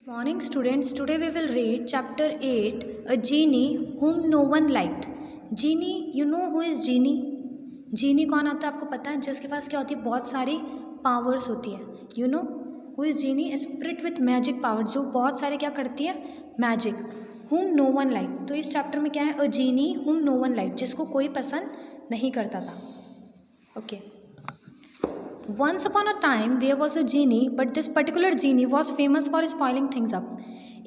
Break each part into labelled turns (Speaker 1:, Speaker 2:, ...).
Speaker 1: Morning students, today we will read chapter 8, A Genie Whom No One Liked. Genie, you know who is Genie? Genie कौन आता है आपको पता है? जिसके पास क्या होती है? बहुत सारी पावर्स होती है. You know who is Genie? A spirit with magic powers, जो बहुत सारे क्या करती है? Magic. Whom no one liked. तो इस चैप्टर में क्या है? A Genie whom no one liked, जिसको कोई पसंद नहीं करता था. Okay. Once upon a time there was a genie, but this particular genie was famous for spoiling things up.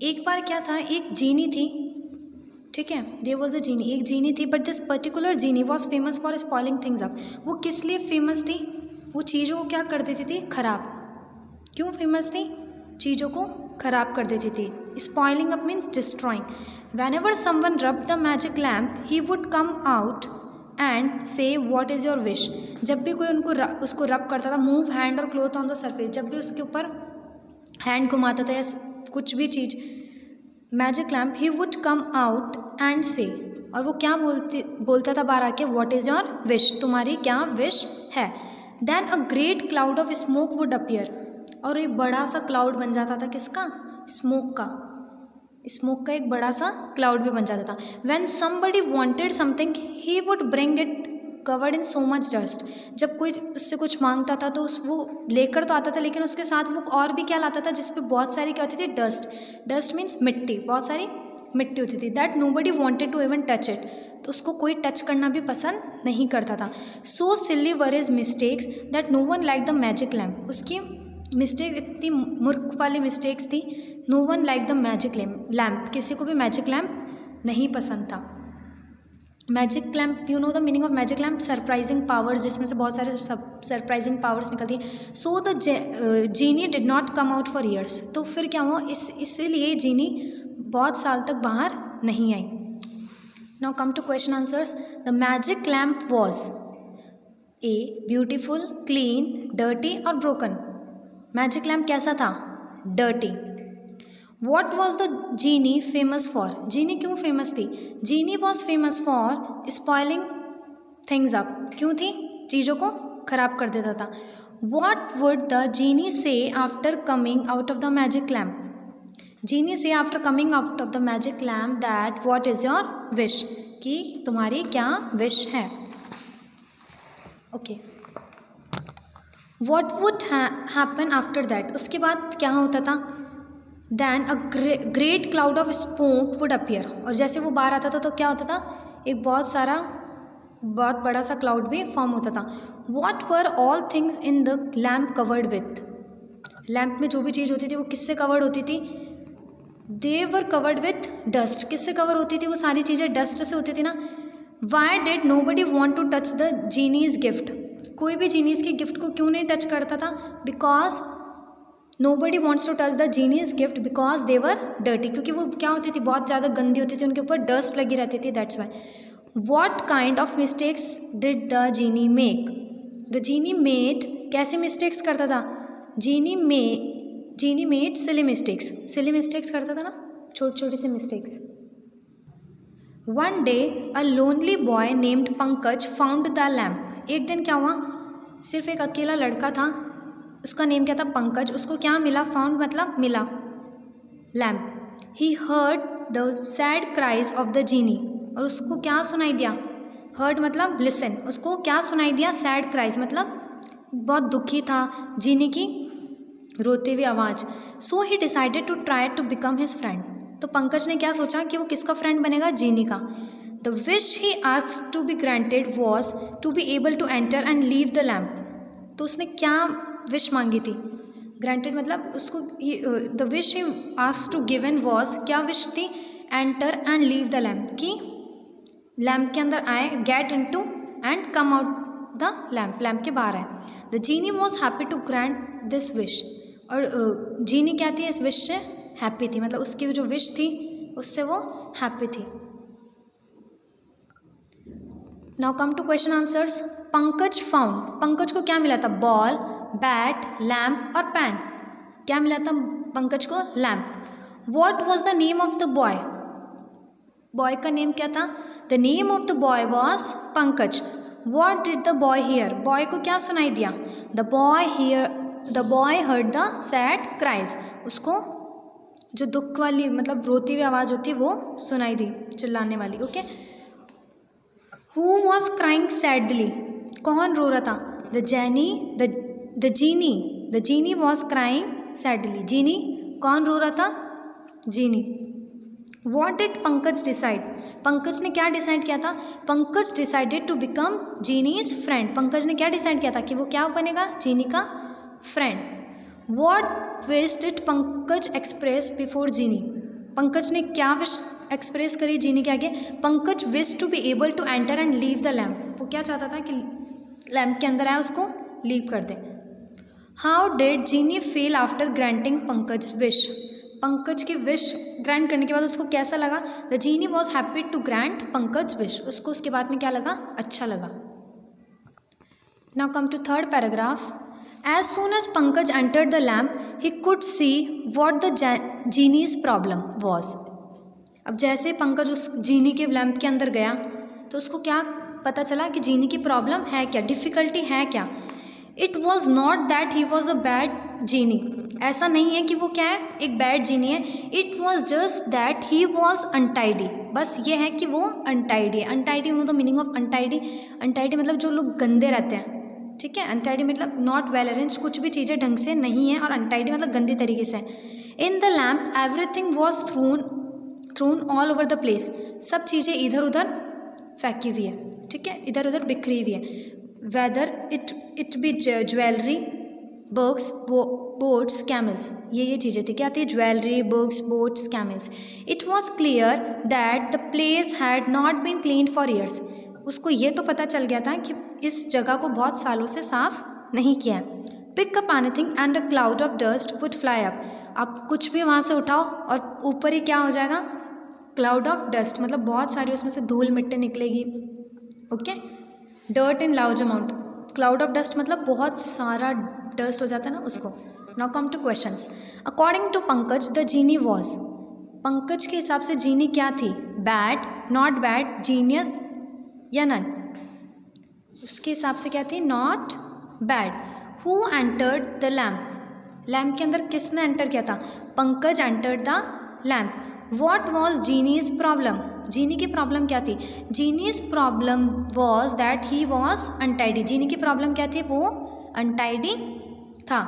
Speaker 1: एक बार क्या था, एक जीनी थी, ठीक है, there was a genie, एक जीनी थी, but this particular genie was famous for spoiling things up. वो किस लिए फेमस थी? वो चीज़ों को क्या कर देती थी? खराब. क्यों फेमस थी? चीज़ों को खराब कर देती थी. Spoiling up means destroying. Whenever someone rubbed the magic lamp, he would come out and say what is your wish. जब भी कोई उसको रब करता था, मूव हैंड और क्लोथ ऑन द सरफेस, जब भी उसके ऊपर हैंड घुमाता था या कुछ भी चीज़, magic lamp, he would come out and say, और वो क्या बोलता था बाहर आके, व्हाट इज़ योर विश, तुम्हारी क्या विश है. Then a great cloud of smoke would appear, और एक बड़ा सा क्लाउड बन जाता था. किसका? स्मोक का. स्मोक का एक बड़ा सा क्लाउड भी बन जाता था. When somebody wanted something he would bring it covered in so much dust. जब कोई उससे कुछ मांगता था तो वो लेकर तो आता था, लेकिन उसके साथ वो और भी क्या लाता था, जिसपे बहुत सारी क्या होती थी? डस्ट. डस्ट मीन्स मिट्टी, बहुत सारी मिट्टी होती थी. That nobody wanted to even touch it, तो उसको कोई टच करना भी पसंद नहीं करता था. So silly were his mistakes that no one like the magic lamp. उसकी मिस्टेक इतनी मूर्ख वाली मिस्टेक्स थी. No one like the magic lamp, किसी को भी मैजिक लैम्प नहीं पसंद था. Magic lamp, you know the meaning of magic lamp? Surprising powers, जिसमें से बहुत सारे सरप्राइजिंग पावर्स निकलती है. So the genie did not come out for years. तो फिर क्या हुआ? इसीलिए जीनी बहुत साल तक बाहर नहीं आई. Now come to question answers. The magic lamp was a beautiful, clean, dirty और ब्रोकन. मैजिक लैम्प कैसा था? Dirty. What was the genie famous for? Genie क्यों फेमस थी? जीनी was famous for spoiling things up. क्यों थी? चीज़ों को खराब कर देता था. What would the genie say after coming out of the magic lamp? Genie say after coming out of the magic lamp that what is your wish? कि तुम्हारी क्या विश है? Okay. What would happen after that? उसके बाद क्या होता था? Then a great cloud of smoke would appear. और जैसे वो बाहर आता था तो क्या होता था? एक बहुत बड़ा सा क्लाउड भी फॉर्म होता था. What were all things in the lamp covered with? Lamp में जो भी चीज़ होती थी वो किससे कवर्ड होती थी? They were covered with dust. किससे कवर होती थी वो सारी चीज़ें? डस्ट से होती थी ना. Why did nobody want to touch the genie's gift? कोई भी जीनीस के गिफ्ट को क्यों नहीं टच करता था? Because nobody wants to touch the genie's gift because they were dirty. क्योंकि वो क्या होती थी? बहुत ज़्यादा गंदी होती थी, उनके ऊपर डस्ट लगी रहती थी. That's why. What kind of mistakes did the genie make? The genie made, कैसे मिस्टेक्स करता था? Genie made silly mistakes. Silly mistakes करता था ना, छोटी छोटी सी mistakes. One day a lonely boy named Pankaj found the lamp. एक दिन क्या हुआ? सिर्फ एक अकेला लड़का था, उसका नेम क्या था? पंकज. उसको क्या मिला? फाउंड मतलब मिला, lamp. He heard the sad cries of the genie. और उसको क्या सुनाई दिया? हर्ड मतलब लिसन. उसको क्या सुनाई दिया? सैड क्राइज मतलब बहुत दुखी था, जीनी की रोते हुए आवाज़. So he decided to try to become his friend. तो पंकज ने क्या सोचा कि वो किसका फ्रेंड बनेगा? जीनी का. The wish he asked to be granted was to be able to enter and leave the lamp. तो उसने क्या विश मांगी थी? ग्रांटेड मतलब उसको, the wish he asked to given was, क्या विश थी? Enter and leave the lamp, कि लैम्प के अंदर आए, get into and come out the lamp, lamp के बाहर आए. The genie was happy to grant this wish. और जीनी क्या थी? इस विश से हैप्पी थी, मतलब उसकी जो विश थी उससे वो हैप्पी थी. Now come to question answers. Pankaj found, Pankaj को क्या मिला था? बॉल, बैट, लैम्प और पैन. क्या मिला था पंकज को? Lamp. What was the name of the boy? Boy का नेम क्या था? The name of the boy was Pankaj. What did the boy hear? Boy को क्या सुनाई दिया? The boy heard the sad cries. उसको जो दुख वाली मतलब रोती हुई आवाज़ होती है वो सुनाई दी, चिल्लाने वाली। Okay, who was crying sadly, कौन रो रहा था? The genie was crying sadly, genie, कौन रो रहा था? Genie. What did Pankaj decide, Pankaj ने क्या डिसाइड किया था? Pankaj decided to become genie's friend, Pankaj ने क्या डिसाइड किया था कि वो क्या बनेगा? जीनी का friend. What wish did Pankaj express before genie, Pankaj ने क्या विश एक्सप्रेस करी जीनी के आगे? Pankaj wish to be able to enter and leave the lamp, वो क्या चाहता था कि लैम्प के अंदर आया उसको लीव कर दे। How did genie feel after granting Pankaj wish, Pankaj की विश ग्रांट करने के बाद उसको कैसा लगा? The genie was happy to grant Pankaj wish, उसको उसके बाद में क्या लगा? अच्छा लगा। Now come to third paragraph. As soon as Pankaj entered the lamp he could see what the genie's problem was, अब जैसे पंकज उस जीनी के लैम्प के अंदर गया तो उसको क्या पता चला कि जीनी की प्रॉब्लम है क्या, डिफ़िकल्टी है क्या? It was not that he was a bad genie, ऐसा नहीं है कि वो क्या है? एक बैड जीनी है। It was just that he was untidy, बस ये है कि वो अनटाइडी है। Untidy no the meaning of untidy, untidy मतलब जो लोग गंदे रहते हैं, ठीक है। अनटाइडी मतलब नॉट वेल अरेंज, कुछ भी चीज़ें ढंग से नहीं है, और अनटाइडी मतलब गंदी तरीके से। इन the lamp everything was thrown all over the place, सब चीज़ें इधर उधर फेंकी हुई है, ठीक है, इधर उधर बिखरी हुई है। Whether it be jewellery, books, boats, camels, ये चीज़ें थी, क्या थी? Jewellery, books, boats, camels. It was clear that the place had not been cleaned for years, उसको ये तो पता चल गया था कि इस जगह को बहुत सालों से साफ नहीं किया है। Pick up anything and a cloud of dust would fly up, आप कुछ भी वहाँ से उठाओ और ऊपर ही क्या हो जाएगा? क्लाउड ऑफ डस्ट, मतलब बहुत सारी उसमें से धूल मिट्टी निकलेगी। Okay, dirt in large amount, cloud of dust मतलब बहुत सारा डस्ट हो जाता है ना उसको। Now come to questions. According to Pankaj the genie was, Pankaj के हिसाब से जीनी क्या थी? बैड, नॉट बैड, जीनियस या नन? उसके हिसाब से क्या थी? Not bad. Who entered the lamp, lamp के अंदर किसने एंटर किया था? Pankaj entered the lamp. What was genie's problem, जीनी की प्रॉब्लम क्या थी? Genie's problem was that he was untidy, genie की प्रॉब्लम क्या थी? वो अनटाइडी था।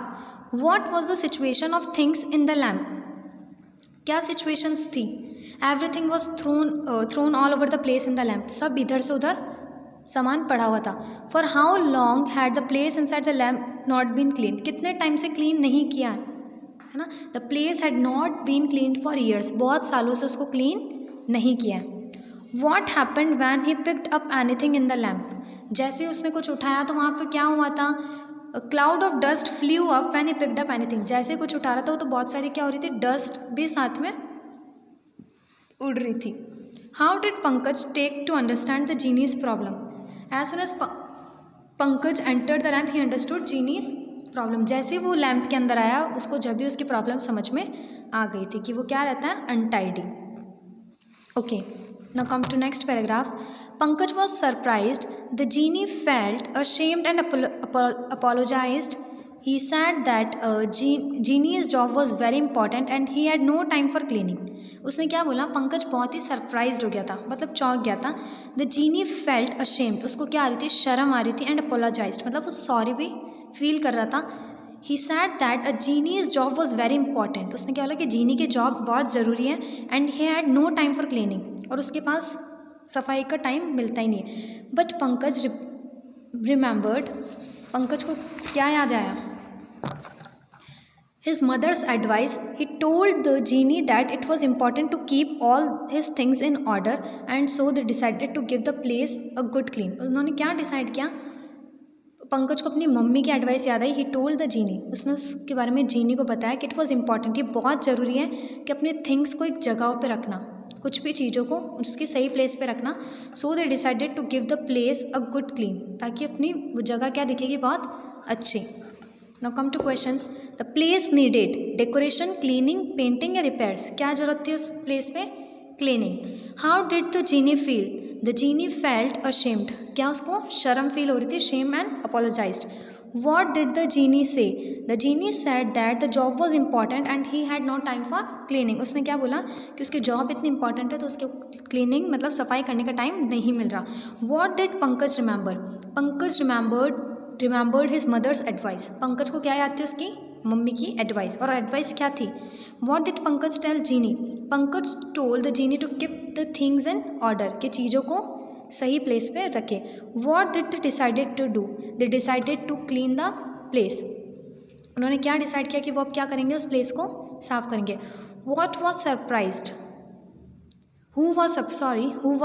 Speaker 1: What was the situation of things in the lamp, क्या सिचुएशंस थी? Everything was thrown all over the place in the lamp, सब इधर से उधर सामान पड़ा हुआ था। For how long had the place inside the lamp not been clean, कितने टाइम से क्लीन नहीं किया है ना? The place had not been clean for years, बहुत सालों से उसको क्लीन नहीं किया है। What happened when he picked up anything in the lamp, जैसे उसने कुछ उठाया तो वहाँ पे क्या हुआ था? Cloud of dust flu up van he picked up anything, जैसे कुछ उठा रहा था तो बहुत सारी क्या हो रही थी? डस्ट भी साथ में उड़ रही थी। How did Pankaj take to understand the genie's problem, as soon as Pankaj entered the lamp he understood genie's problem, जैसे वो लैम्प के अंदर आया उसको जब भी उसकी प्रॉब्लम समझ में आ गई थी कि वो क्या रहता है? Untidy. Okay, now come to next paragraph. Pankaj was surprised, the genie felt ashamed and apologized. He said that Genie's job was very important and he had no time for cleaning. उसने क्या बोला? पंकज बहुत ही सरप्राइज्ड हो गया था, मतलब चौंक गया था। द जीनी फेल्ट ashamed, उसको क्या आ रही थी? शर्म आ रही थी। एंड apologized मतलब वो सॉरी भी फील कर रहा था। He said that a genie's job was very important. उसने क्या बोला कि जीनी की जॉब बहुत ज़रूरी है। And he had no time for cleaning, और उसके पास सफाई का टाइम मिलता ही नहीं है। बट पंकज रिमेंबर्ड, पंकज को क्या याद आया? His mother's advice. He told the genie that it was important to keep all his things in order, and so they decided to give the place a good clean. उन्होंने क्या decide किया? पंकज को अपनी mummy की advice याद आई। He told the जीनी, उसने उसके बारे में जीनी को बताया कि इट वॉज इम्पॉर्टेंट, ये बहुत ज़रूरी है कि अपने थिंग्स को एक जगह पे रखना, कुछ भी चीज़ों को उसकी सही प्लेस पे रखना। So they decided to give the place a good clean, ताकि अपनी वो जगह क्या दिखेगी? बहुत अच्छी। Now come to questions. The place needed decoration, cleaning, painting or repairs, क्या ज़रूरत थी उस प्लेस पे? Cleaning. How did the genie feel? The genie felt ashamed, क्या उसको शर्म फील हो रही थी? Shame and apologized. What did the genie say? The genie said that the job was important and he had no time for cleaning. उसने क्या बोला कि उसकी जॉब इतनी इंपॉर्टेंट है तो उसके क्लीनिंग मतलब सफाई करने का टाइम नहीं मिल रहा. What did Pankaj remember? Pankaj remembered his mother's advice. Pankaj को क्या याद थी? उसकी मम्मी की एडवाइस. और एडवाइस क्या थी? What did Pankaj tell genie? Pankaj told the genie to keep the things in order, कि चीज़ों को सही प्लेस पे रखे. What did they decided to do? They decided to clean the place. उन्होंने क्या डिसाइड किया कि वो अब क्या करेंगे? उस प्लेस को साफ करेंगे. What was surprised? Who was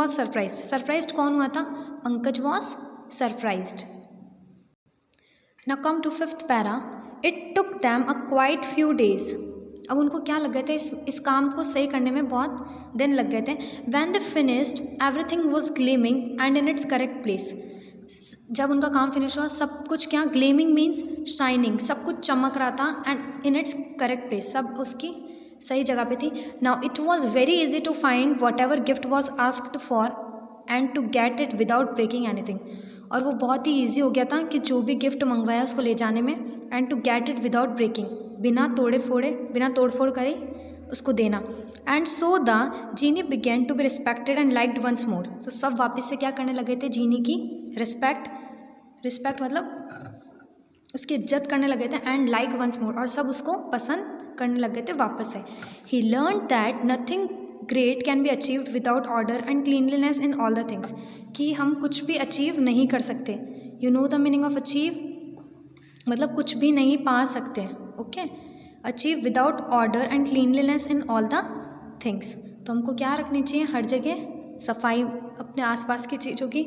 Speaker 1: surprised? Surprised कौन हुआ था? Pankaj was surprised. Now come to 5th para. It took them a quite few days. अब उनको क्या लग गए थे? इस काम को सही करने में बहुत दिन लग गए थे. When they finished everything was gleaming and in its correct place. जब उनका काम फिनिश हुआ सब कुछ क्या? ग्लीमिंग मीन्स शाइनिंग, सब कुछ चमक रहा था. And in its correct place, सब उसकी सही जगह पे थी. Now it was very easy to find whatever gift was asked for and to get it without breaking anything. और वो बहुत ही ईजी हो गया था कि जो भी गिफ्ट मंगवाया उसको ले जाने में. And to get it without breaking, बिना तोड़ फोड़ करे उसको देना. And so the genie began to be respected and liked once more. तो सब वापस से क्या करने लगे थे? जीनी की रिस्पेक्ट मतलब उसकी इज्जत करने लगे थे. एंड लाइक वंस मोर, और सब उसको पसंद करने लगे थे वापस से. He learn that nothing great can be achieved without order and cleanliness in all the things. कि हम कुछ भी अचीव नहीं कर सकते. You know the meaning of achieve? मतलब कुछ भी नहीं पा सकते. Okay, achieve without order and cleanliness in all the things. तो हमको क्या रखनी चाहिए? हर जगह सफाई, अपने आसपास की चीज़ों की,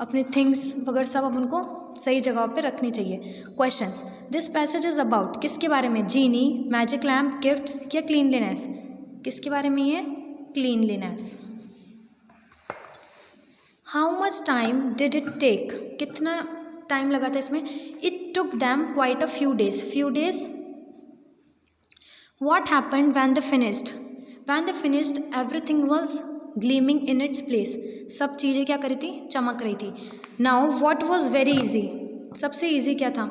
Speaker 1: अपने थिंग्स वगैरह सब अब उनको सही जगह पे रखनी चाहिए. Questions. This passage is about, किसके बारे में? जीनी, मैजिक लैम्प, गिफ्ट्स या क्लीनलीनेस? किसके बारे में ये? Cleanliness. How much time did it take? कितना टाइम लगा था इसमें? It took them quite a few days. What happened when they finished everything was gleaming in its place. सब चीज़ें क्या करी थी? चमक रही थी. Now what was very easy? सबसे ईजी क्या था?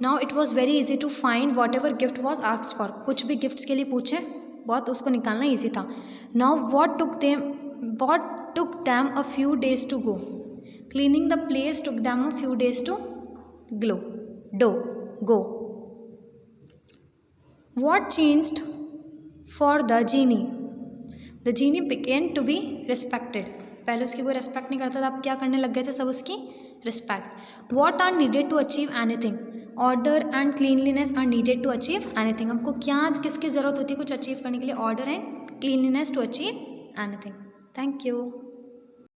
Speaker 1: Now it was very easy to find whatever gift was asked for. कुछ भी गिफ्ट्स के लिए पूछे बहुत उसको निकालना ईजी था. Now what took them a few days to go. Cleaning the place took them a few days to go. What changed for the genie? The genie began to be respected. पहले उसकी कोई respect नहीं करता था, अब क्या करने लग गए थे सब उसकी respect. What are needed to achieve anything? Order and cleanliness are needed to achieve anything. हमको क्या किसकी ज़रूरत होती है कुछ अचीव करने के लिए? Order and cleanliness to achieve anything. Thank you.